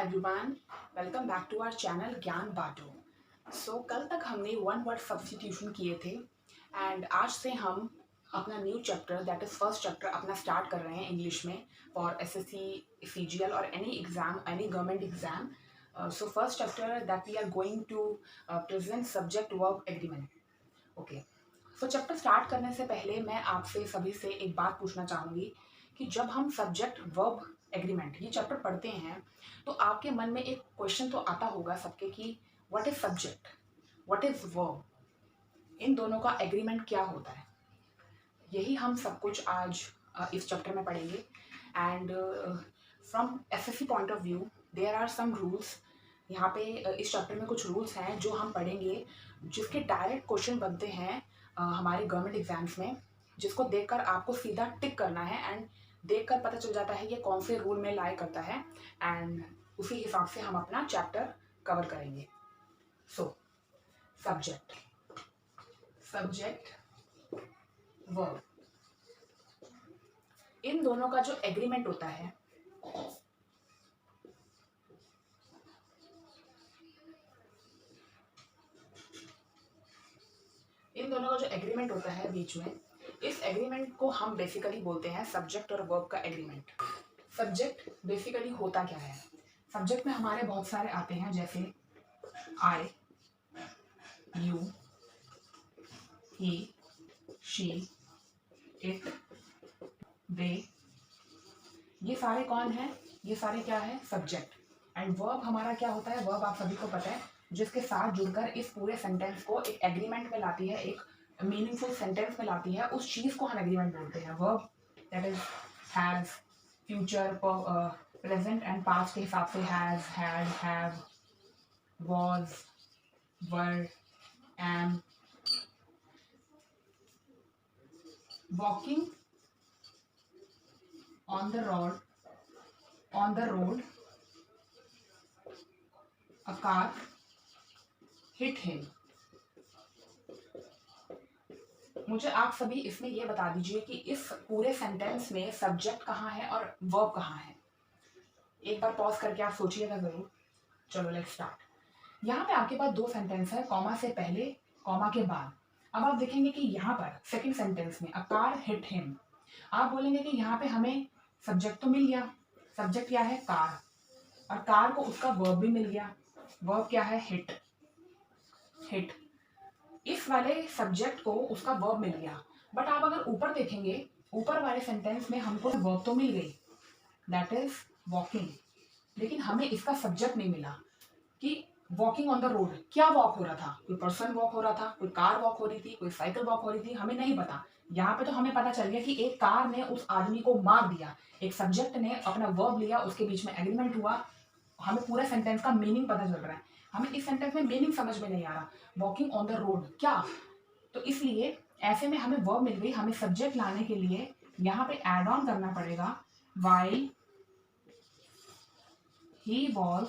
Everyone, welcome back to our channel Gyan Banto. कल तक हमने वन वर्ड सब्स्टिट्यूशन किए थे एंड आज से हम अपना new chapter that is first chapter अपना स्टार्ट कर रहे हैं इंग्लिश में फॉर एसएससी, सीजीएल और any exam, any government exam. First chapter that we are going to present subject verb agreement. Okay, so chapter start करने से पहले मैं आपसे सभी से एक बात पूछना चाहूँगी कि जब हम सब्जेक्ट वर्ब एग्रीमेंट ये चैप्टर पढ़ते हैं तो आपके मन में एक क्वेश्चन तो आता होगा सबके कि what is subject, what is verb, इन दोनों का एग्रीमेंट क्या होता है। यही हम सब कुछ आज इस चैप्टर में पढ़ेंगे and from SSC point of view there are some rules. यहाँ पे इस चैप्टर में कुछ रूल्स हैं जो हम पढ़ेंगे, जिसके डायरेक्ट क्वेश्चन बनते हैं हमारे गवर्नमेंट एग्जाम्स में, जिसको देखकर आपको सीधा टिक करना है एंड देखकर पता चल जाता है ये कौन से रूल में लाई करता है एंड उसी हिसाब से हम अपना चैप्टर कवर करेंगे। सो सब्जेक्ट, वर्ब, इन दोनों का जो एग्रीमेंट होता है बीच में, इस एग्रीमेंट को हम बेसिकली बोलते हैं सब्जेक्ट और वर्ब का एग्रीमेंट। सब्जेक्ट बेसिकली होता क्या है? सब्जेक्ट में हमारे बहुत सारे आते हैं, जैसे आई, यू, ही, शी, इट, दे, ये सारे कौन है? ये सारे क्या है? सब्जेक्ट। एंड वर्ब हमारा क्या होता है? वर्ब आप सभी को पता है, जिसके साथ जुड़कर इस पूरे सेंटेंस को एक एग्रीमेंट में लाती है, एक मीनिंगफुल सेंटेंस में लाती है, उस चीज को हम एग्रीमेंट बोलते हैं। Verb that is has, future, present and past के हिसाब से has, had, have, was, were, am. Walking on the road, a car hit him। मुझे आप सभी इसमें ये बता दीजिए कि इस पूरे सेंटेंस में सब्जेक्ट कहाँ है और वर्ब कहाँ है। एक बार पॉज करके आप सोचिएगा जरूर। चलो लेट्स स्टार्ट। यहाँ पे आपके पास दो सेंटेंस है, कॉमा से पहले, कॉमा के बाद। अब आप देखेंगे कि यहाँ पर सेकंड सेंटेंस में अ कार हिट हिम, आप बोलेंगे कि यहाँ पे हमें सब्जेक्ट तो मिल गया। सब्जेक्ट क्या है? कार, और कार को उसका वर्ब भी मिल गया। वर्ब क्या है? हिट। हिट, इस वाले सब्जेक्ट को उसका वर्ब मिल गया। बट आप अगर ऊपर देखेंगे, ऊपर वाले सेंटेंस में हमको वर्ब तो मिल गई, दैट इज वॉकिंग, लेकिन हमें इसका सब्जेक्ट नहीं मिला कि वॉकिंग ऑन द रोड क्या वॉक हो रहा था। कोई पर्सन वॉक हो रहा था, कोई कार वॉक हो रही थी, कोई साइकिल वॉक हो रही थी, हमें नहीं पता। यहाँ पे तो हमें पता चल गया कि एक कार ने उस आदमी को मार दिया, एक सब्जेक्ट ने अपना वर्ब लिया, उसके बीच में एग्रीमेंट हुआ, हमें पूरे सेंटेंस का मीनिंग पता चल रहा है। हमें इस सेंटेंस में मीनिंग समझ में नहीं आ रहा, वॉकिंग ऑन द रोड क्या, तो इसलिए ऐसे में हमें वर्ब मिल गई। हमें सब्जेक्ट लाने के लिए यहाँ पे एड ऑन करना पड़ेगा while he was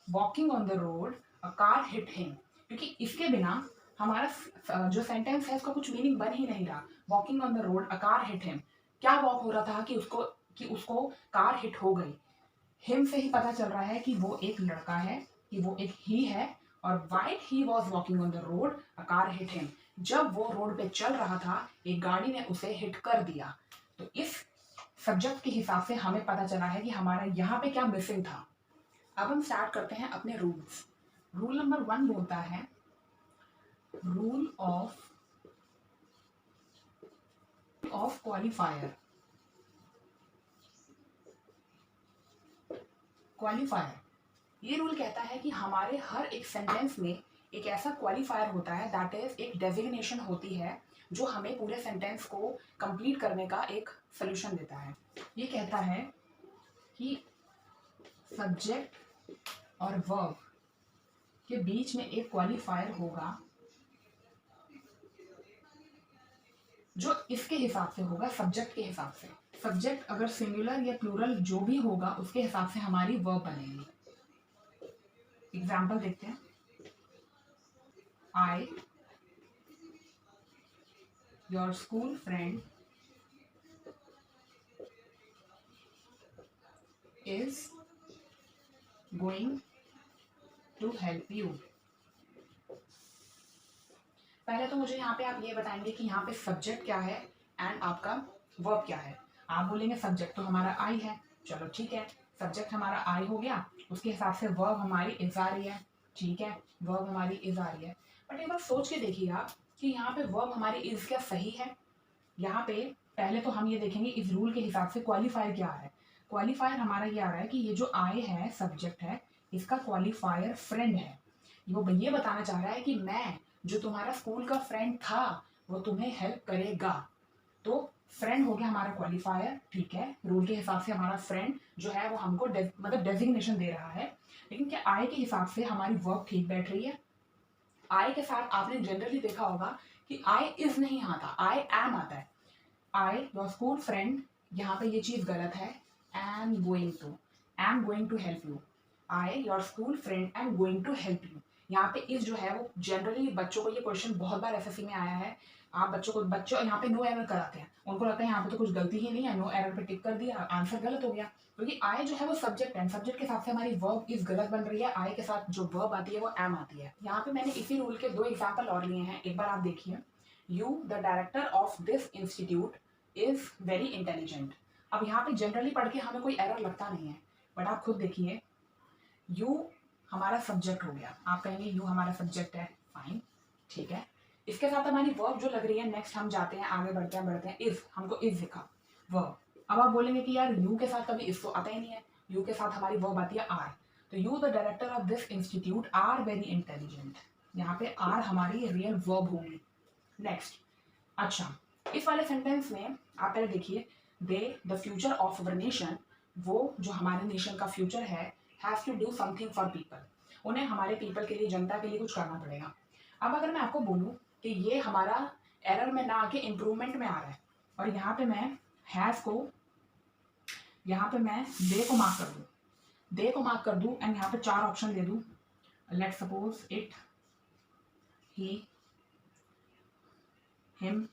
walking on the road a car hit him, क्योंकि इसके बिना हमारा जो सेंटेंस है उसका कुछ मीनिंग बन ही नहीं रहा। Walking on the road a car hit him, क्या वॉक हो रहा था कि उसको कार हिट हो गई। हिम से ही पता चल रहा है कि वो एक लड़का है, कि वो एक ही है, और while he was walking on the road a car hit him, जब वो रोड पे चल रहा था एक गाड़ी ने उसे हिट कर दिया। तो इस सब्जेक्ट के हिसाब से हमें पता चला है कि हमारा यहाँ पे क्या मिसिंग था। अब हम स्टार्ट करते हैं अपने रूल्स। रूल नंबर 1 बोलता है रूल ऑफ क्वालिफायर। ये रूल कहता है कि हमारे हर एक सेंटेंस में एक ऐसा क्वालिफायर होता है, दैट इज एक डेजिग्नेशन होती है जो हमें पूरे सेंटेंस को कंप्लीट करने का एक सोल्यूशन देता है। ये कहता है कि सब्जेक्ट और वर्ब के बीच में एक क्वालिफायर होगा जो इसके हिसाब से होगा, सब्जेक्ट के हिसाब से। सब्जेक्ट अगर सिंगुलर या प्लूरल जो भी होगा उसके हिसाब से हमारी वर्ब बनेगी। एग्जाम्पल देखते हैं। I, your school friend, is going to help you. पहले तो मुझे यहाँ पे आप ये बताएंगे कि यहाँ पे सब्जेक्ट क्या है एंड आपका वर्ब क्या है। आप बोलेंगे सब्जेक्ट तो हमारा आई है, चलो ठीक है, सब्जेक्ट हमारा आई हो गया, उसके हिसाब से वर्ब हमारी इज आ रही है, ठीक है, वर्ब हमारी इज आ रही है। बट एक बार सोच के देखिए आप कि यहाँ पे वर्ब हमारी इज क्या सही है। यहाँ पे पहले तो हम ये देखेंगे इस रूल के हिसाब से क्वालिफायर क्या है। क्वालिफायर हमारा ये आ रहा है कि ये जो आई है सब्जेक्ट है, इसका क्वालिफायर फ्रेंड है। वो ये बताना चाह रहा है कि मैं जो तुम्हारा स्कूल का फ्रेंड था वो तुम्हें हेल्प करेगा। तो फ्रेंड हो गया हमारा क्वालिफायर, ठीक है, रूल के हिसाब से हमारा फ्रेंड जो है वो हमको मतलब डेजिग्नेशन दे रहा है। लेकिन क्या आई के हिसाब से हमारी वर्ब ठीक बैठ रही है? आई के साथ आपने जनरली देखा होगा कि आई इज नहीं आता, आई एम आता है। आई योर स्कूल फ्रेंड, यहाँ पे ये चीज गलत है। Am going to help you. I your school friend am going to help you. यहाँ पे इस जो है वो जनरली बच्चों को ये क्वेश्चन बहुत बार एसएससी में आया है। आप बच्चों यहाँ पे नो एरर कराते हैं, उनको लगता है यहाँ पे तो कुछ गलती ही नहीं है, नो एरर पे टिक कर दिया, आंसर गलत हो गया। क्योंकि आई जो है वो सब्जेक्ट है, सब्जेक्ट के हिसाब से हमारी वर्ब इज गलत बन रही है, आई के साथ जो वर्ब आती है वो एम आती है। यहाँ पे मैंने इसी रूल के 2 एग्जाम्पल और लिए हैं, एक बार आप देखिए। You the director of this institute is very intelligent. अब यहाँ पे जनरली पढ़ के हमें कोई एरर लगता नहीं है, बट आप खुद देखिए, यू हमारा सब्जेक्ट हो गया, आप कहेंगे यू हमारा सब्जेक्ट है, फाइन, ठीक है। इसके साथ हमारी वर्ब जो लग रही है, नेक्स्ट हम जाते हैं, आगे बढ़ते हैं, इज, हमको इज लिखा वर्ब। अब आप बोलेंगे कि यार यू के साथ कभी इज तो आता ही नहीं है, यू के साथ हमारी वर्ब आती है आर। तो you the director of this institute are very intelligent, यहाँ पे आर हमारी रियल वर्ब होगी। नेक्स्ट, अच्छा, इस वाले सेंटेंस में आप पहले देखिए, they the future of our nation, वो जो हमारे नेशन का फ्यूचर है, has to do something for people, उन्हें हमारे पीपल के लिए, जनता के लिए कुछ करना पड़ेगा। अब अगर मैं आपको बोलूं कि ये हमारा एरर में ना आके इम्प्रूवमेंट में आ रहा है, और यहाँ पे मैं हैव को, यहाँ पे मैं दे को मार्क कर दूं, दे को मार्क कर दूं एंड यहाँ पे 4 ऑप्शन दे दूं, let suppose it, he, him,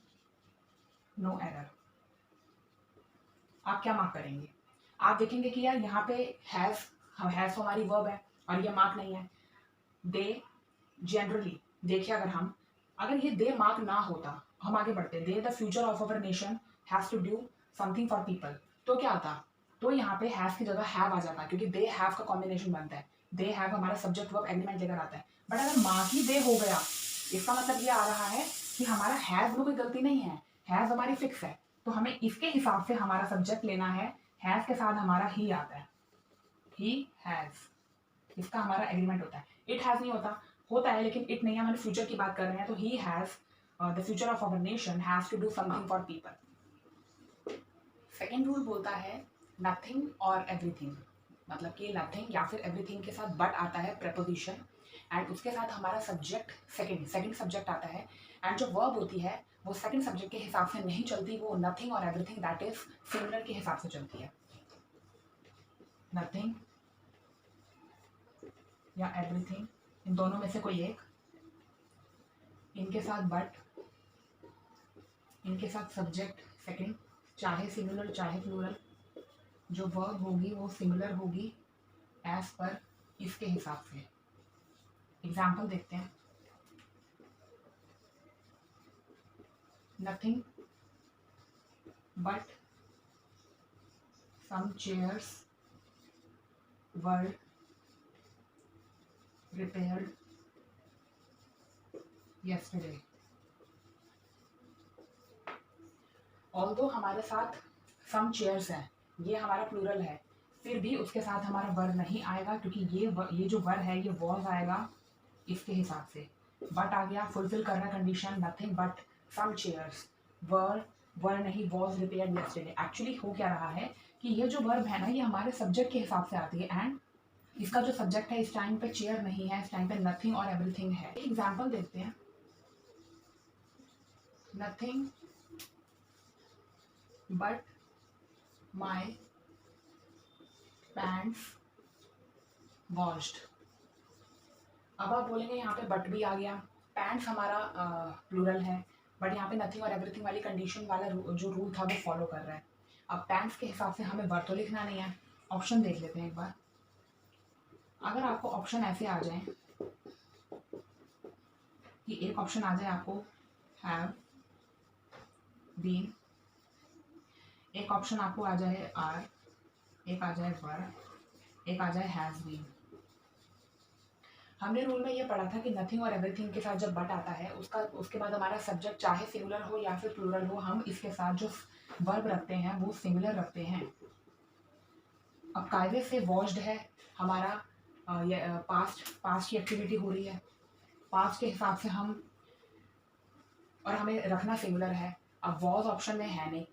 no error, आप क्या मार्क करेंगे? आप देखेंगे कि यार यहाँ पे हैव हमारी वर्ब है और ये मार्क नहीं है। दे, जनरली देखिए, अगर ये दे मार्क ना होता, हम आगे बढ़ते, they the future of our nation has to do something for people, तो क्या आता? तो यहाँ पे हैव की जगह हैव आ जाता है, क्योंकि दे हैव का कॉम्बिनेशन बनता है, दे हैव हमारा सब्जेक्ट वर्ब एग्रीमेंट लेकर आता है। बट अगर मार्क ही दे हो गया, इसका मतलब ये आ रहा है कि हमारा हैव में कोई गलती नहीं है, हैव हमारी फिक्स है, तो हमें इसके हिसाब से हमारा सब्जेक्ट लेना है, हैव के साथ हमारा ही आता है, ही हैज, इसका हमारा एग्रीमेंट होता है। इट हैज नहीं होता है, लेकिन इट नहीं है, हमारे फ्यूचर की बात कर रहे हैं, तो he has the future of our nation has to do something for people. Second rule बोलता है नथिंग और एवरीथिंग, मतलब कि नथिंग या फिर एवरीथिंग के साथ बट आता है प्रेपोजिशन, एंड उसके साथ हमारा सब्जेक्ट सेकंड सब्जेक्ट आता है, एंड जो वर्ब होती है वो सेकंड सब्जेक्ट के हिसाब से नहीं चलती, वो नथिंग और एवरीथिंग दैट इज सिमिलर के हिसाब से चलती है। नथिंग या एवरीथिंग, इन दोनों में से कोई एक, इनके साथ बट, इनके साथ सब्जेक्ट सेकंड, चाहे सिंगुलर चाहे प्लूरल, जो वर्ब होगी वो सिमिलर होगी एज पर इसके हिसाब से। एग्जाम्पल देखते हैं, nothing but some chairs were repaired yesterday। Although हमारे साथ सम चेयर्स हैं, ये हमारा प्लूरल है, फिर भी उसके साथ हमारा वर नहीं आएगा, क्योंकि ये जो वर है ये वॉज आएगा इसके हिसाब से। बट आ गया, फुलफिल कर रहा है condition, nothing but some chairs were नहीं, वॉज रिपेयर्ड येस्टरडे। एक्चुअली हो क्या रहा है कि ये जो वर्ब है ना, ये हमारे सब्जेक्ट के हिसाब से आती है, एंड इसका जो सब्जेक्ट है इस टाइम पे चेयर नहीं है, इस टाइम पे नथिंग और एवरीथिंग है। एक एग्जांपल देखते हैं, nothing but my pants washed. अब आप बोलेंगे यहाँ पे बट भी आ गया, पैंट्स हमारा प्लूरल है, बट यहाँ पे नथिंग और एवरीथिंग वाली कंडीशन वाला जो रूल था वो फॉलो कर रहा है। अब पैंट्स के हिसाब से हमें वर्ब तो लिखना नहीं है, ऑप्शन देख लेते हैं एक बार, अगर आपको ऑप्शन ऐसे आ जाए कि एक ऑप्शन आ जाए आपको हैव बीन, एक ऑप्शन आपको आ जाए आर, एक आ जाए वर, एक आ जाए हैज बीन। हमने रूल में ये पढ़ा था कि नथिंग और एवरीथिंग के साथ जब बट आता है उसके बाद हमारा सब्जेक्ट चाहे सिंगुलर हो या फिर प्लूरल हो, हम इसके साथ जो वर्ब रखते हैं वो सिंगुलर रखते हैं। अब कायदे से वॉश्ड है हमारा पास्ट की एक्टिविटी हो रही है, पास्ट के हिसाब से हम और हमें रखना सिंगुलर है। अब वॉज ऑप्शन में है नहीं,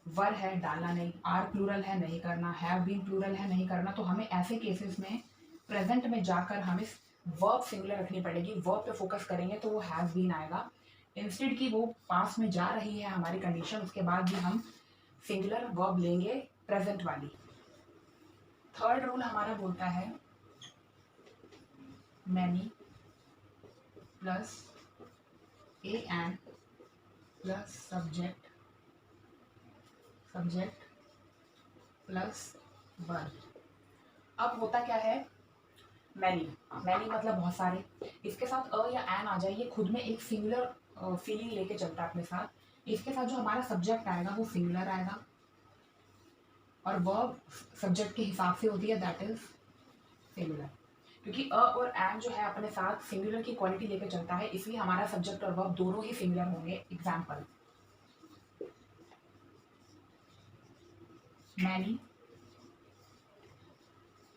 वर है डालना नहीं, आर प्लूरल है नहीं करना, हैव बीन प्लूरल है नहीं करना। तो हमें ऐसे केसेस में प्रेजेंट में जाकर हमें वर्ब सिंगुलर रखनी पड़ेगी, वर्ब पे फोकस करेंगे तो वो हैज बीन आएगा। इंस्टेड की वो पास में जा रही है हमारी कंडीशन, उसके बाद भी हम सिंगुलर वर्ब लेंगे प्रेजेंट वाली। थर्ड रूल हमारा बोलता है many plus a an plus subject plus verb. अब होता क्या है, मैनी मतलब बहुत सारे, इसके साथ अ या एन आ जाए, ये खुद में एक सिंगुलर फीलिंग लेके चलता है अपने साथ। इसके साथ जो हमारा सब्जेक्ट आएगा वो सिंगुलर आएगा और वर्ब सब्जेक्ट के हिसाब से होती है, दैट इज सिंगुलर। क्योंकि अ और एन जो है अपने साथ सिंगुलर की क्वालिटी लेके चलता है, इसलिए हमारा सब्जेक्ट और वर्ब दोनों ही सिंगुलर होंगे। Example, many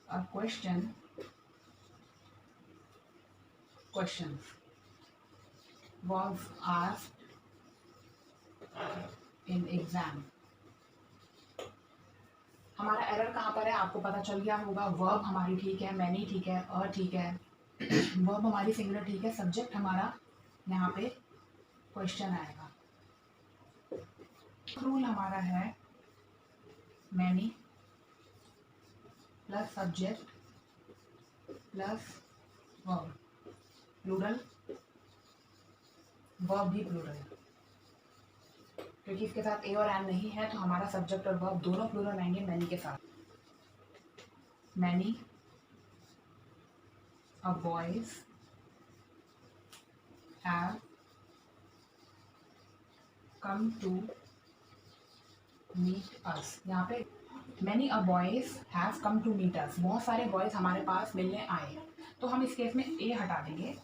a questions was asked in exam। हमारा एरर कहाँ पर है आपको पता चल गया होगा। वर्ब हमारी ठीक है, मैनी ठीक है, और ठीक है, वर्ब हमारी सिंगुलर ठीक है, सब्जेक्ट हमारा यहाँ पे क्वेश्चन आएगा। रूल हमारा है many plus subject plus verb, plural, verb भी प्लूरल, क्योंकि इसके साथ ए और एन नहीं है तो हमारा सब्जेक्ट और वर्ब दोनों प्लूरल आएंगे मैनी के साथ। Many a boys have come to meet us. यहाँ पे many a boys have come to meet us, बहुत सारे बॉयज हमारे पास मिलने आए, तो हम इस केस में ए हटा देंगे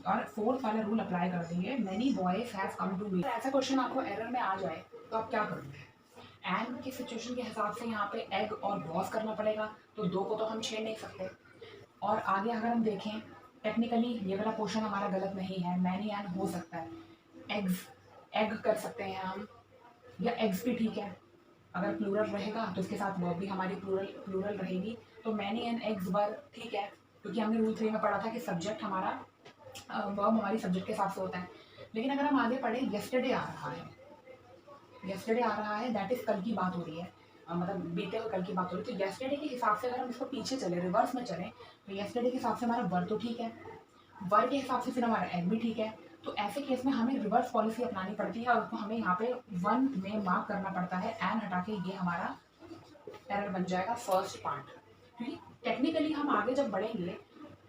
और फोर्थ वाला रूल अप्लाई कर देंगे, many boys have come to meet. ऐसा क्वेश्चन आपको एरर में आ जाए तो आप क्या करोगे? एंड की सिचुएशन के हिसाब से यहाँ पे एग और वॉज करना पड़ेगा, तो दो को तो हम छेड़ नहीं सकते। और आगे अगर हम देखें टेक्निकली ये वाला पोर्शन हमारा गलत नहीं है, मैनी एंड हो सकता है, एग्स एग कर सकते हैं हम, या एग्स भी ठीक है। अगर प्लूरल रहेगा तो इसके साथ वर्ब भी हमारी प्लूरल रहेगी, तो मैनी एंड एग्स वर ठीक है, क्योंकि हमने रूल 3 में पढ़ा था कि सब्जेक्ट हमारा वर्ब हमारी सब्जेक्ट के हिसाब से होता है। लेकिन अगर हम आगे पढ़े, यस्टरडे आ रहा है, दैट इज कल की बात हो रही है, मतलब बीते हुए कल की बात हो रही है, तो यस्टरडे के हिसाब से अगर हम इसको पीछे चले, रिवर्स में चलें, तो यस्टरडे के हिसाब से हमारा वर्ब तो ठीक है, वर्ब के हिसाब से फिर हमारा एग भी ठीक है। तो ऐसे केस में हमें रिवर्स पॉलिसी अपनानी पड़ती है और उसको हमें यहाँ पे 1 में मार्क करना पड़ता है, एन हटा के, ये हमारा एरर बन जाएगा फर्स्ट पार्ट। क्योंकि टेक्निकली हम आगे जब बढ़ेंगे,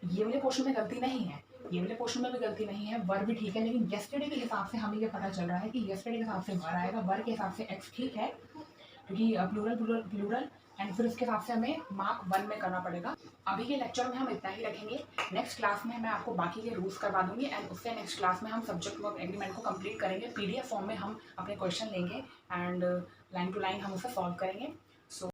ये वाले पोर्शन में गलती नहीं है, ये वाले पोर्शन में भी गलती नहीं है, वर्ब भी ठीक है, लेकिन यस्टरडे के हिसाब से हमें ये पता चल रहा है कि यस्टरडे के हिसाब से वर आएगा, वर के हिसाब से एक्स ठीक है, क्योंकि प्लूरल एंड फिर उसके हिसाब से हमें मार्क 1 में करना पड़ेगा। अभी के लेक्चर में हम इतना ही रखेंगे, नेक्स्ट क्लास में मैं आपको बाकी के रूल्स करवा दूंगी एंड उससे नेक्स्ट क्लास में हम सब्जेक्ट वर्ब एग्रीमेंट को कंप्लीट करेंगे, पीडीएफ फॉर्म में हम अपने क्वेश्चन लेंगे एंड लाइन टू लाइन हम उसे सॉल्व करेंगे।